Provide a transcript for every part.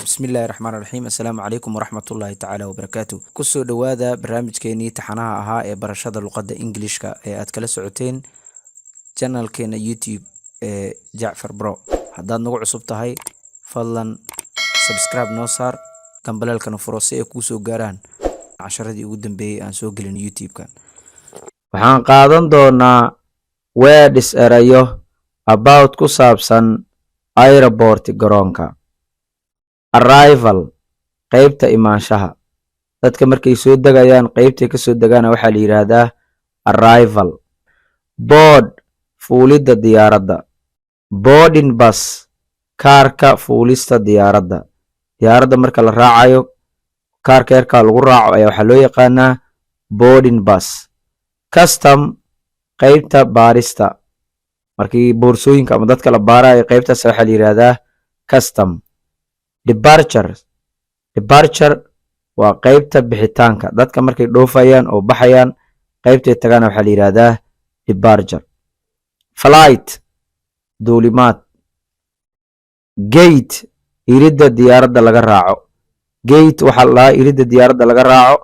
bismillaahi raxmaani raxiim assalaamu calaykum waraxmatullaahi tacaala wabarakaatu kusoo dhowaada barnaamijkeenii taxanaha ahaa ee barashada luqadda ingilishka ee aad kala socoteen janalkeena youtube ee jacfar bro. haddaad nagu cusub tahay fadlan subscribe noo saar, gambaleelkana furo si ay kuu soo gaaraan casharadii ugu dambeeyey aan soo gelin youtube-kan. waxaan qaadan doonaa weedhis erayo about ku saabsan airport garoonka. arrival qaybta imaanshaha, dadka markay soo degayaan qaybtay ka soo degaana waxaa la yidhaahdaa arrival. board fuulidda diyaaradda, boarding bus kaarka fuulista diyaaradda. diyaaradda marka la raacayo kaarka yarkaa lagu raaco ayaa waxaa loo yaqaanaa boarding bus. custom qaybta baarista, markii boorsooyinka ama dadka la baarayo qaybtaas waxaa la yidhaahdaa custom. departure waa qaybta bixitaanka, dadka markay dhoofayaan oo baxayaan qaybtay tagaana waxaa la yidhaahdaa departure. flight duulimaad. gate iridda diyaaradda laga raaco, gate waxaa la dhahaa iridda diyaaradda laga raaco.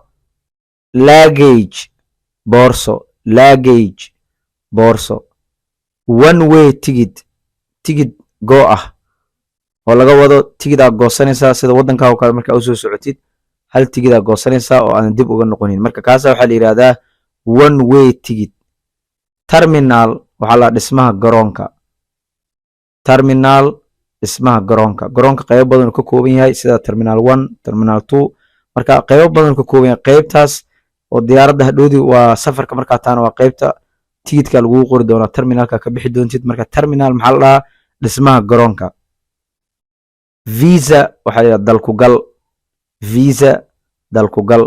luggage boorso, luggage boorso. one way tigid go ah oo laga wado tigidaa goosanaysaa, sida waddankaa oo kale markaa usoo socotid hal tigidaa goosanaysaa oo aan dib uga noqonin, marka kaasa waxaa la yidhaahdaa one way tigid. terminal waxaa la dhismaha garoonka, terminal dhismaha garoonka. garoonka qaybo badan ka kooban yahay sida terminal 1 terminal 2, marka qaybo badan ka kooban yahay. qaybtaas oo diyaaradda hadhoodii waa safarka markaa taana waa qaybta tigidka lagu qori doonaa, terminalka ka bixi doontid. marka terminal maxaa la dhahaa dhismaha garoonka. visa waxaa la yidhaha dalkugal, visa dalkugal.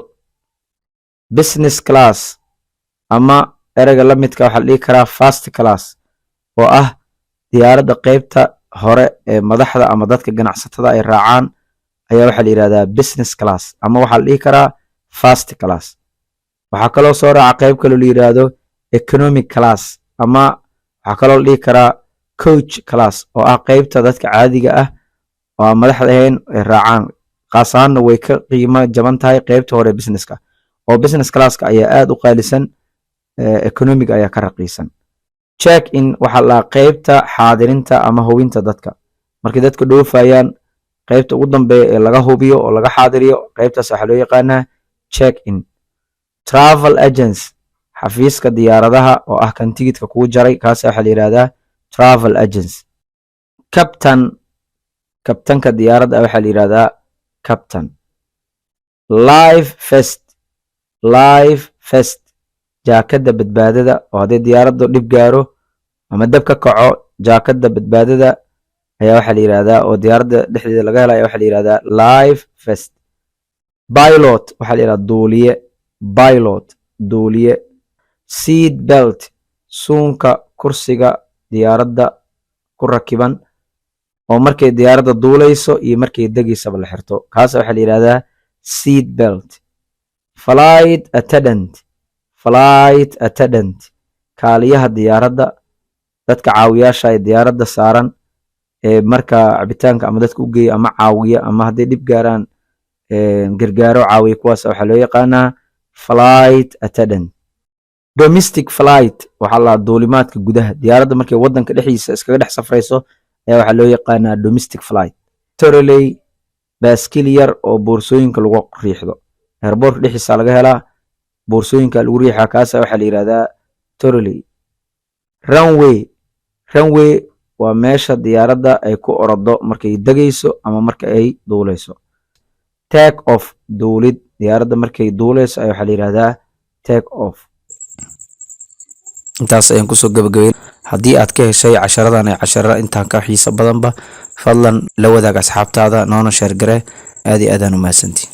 business class ama ereyga la midka waxaa la dhihi karaa first class oo ah diyaaradda qaybta hore ee madaxda ama dadka ganacsatada ay raacaan ayaa waxaa la yidhahdaa business class ama waxaa la dhihi karaa first class. waxaa kaloo soo raaca qayb kaloo la yidhaahdo economic class ama waxaa kaloo la dhihi karaa coach class oo ah qaybta dadka caadiga ah oo aan madaxda ahayn ay raacaan. qaas ahaanna way ka qiimo jaban tahay qaybta hore businesska, oo business classka ayaa aad u qaalisan, economic ayaa ka raqiisan. check in waxaa la qaybta xaadirinta ama hubinta dadka, markay dadka dhoofayaan qaybta ugu dambeeya ee laga hubiyo oo laga xaadiriyo qaybtaas waxaa loo yaqaanaa check in. travel agents xafiiska diyaaradaha oo ah kan tigidka kuu jaray, kaas waxaa la yidhaahdaa travel agents. captain kabtanka diyaaradda waxaa la yidhahdaa captain. life vest jaakadda badbaadada, oo haddii diyaaraddu dhib gaaro ama dab ka kaco jaakadda badbaadada ayaa waxaa la yidhahdaa, oo diyaaradda dhexdeeda laga helaya waxaa la yidhahdaa life vest. pilot waxaa la yidhahdaa duuliye, pilot duuliye. seat belt suunka kursiga diyaaradda ku rakiban oo markay diyaaradda duulayso iyo markay degaysaba la xirto, kaas waxaa la yidhahdaa seat belt. flight attendant kaaliyaha diyaaradda, dadka caawiyaasha ee diyaaradda saaran ee marka cabitaanka ama dadka u geeya ama caawiya ama hadday dhib gaaraan gargaaro caawiya, kuwaas waxaa loo yaqaanaa flight attendant. domestic flight waxaa la duulimaadka gudaha, diyaaradda markay waddanka dhexdiisa iskaga dhex safrayso ayaa waxaa loo yaqaanaa domestic flight. trolley baaskil yar oo boorsooyinka lagu riixdo, airportka dhexdiisa laga helaa, boorsooyinka lagu riixaa, kaasa waxaa la yidhahdaa trolley. runway waa meesha diyaaradda ay ku orado markay degayso ama marka ay duulayso. take off duulid, diyaaradda markay duulayso ayaa waxaa la yidhahdaa take off. intaas ayaan kusoo gabagabay. haddii aad ka heshay casharadan ee casharada intaan ka xiiso badanba fadlan la wadaag asxaabtaada, noona sheer gare. aad iyo aadaan u mahadsantiin.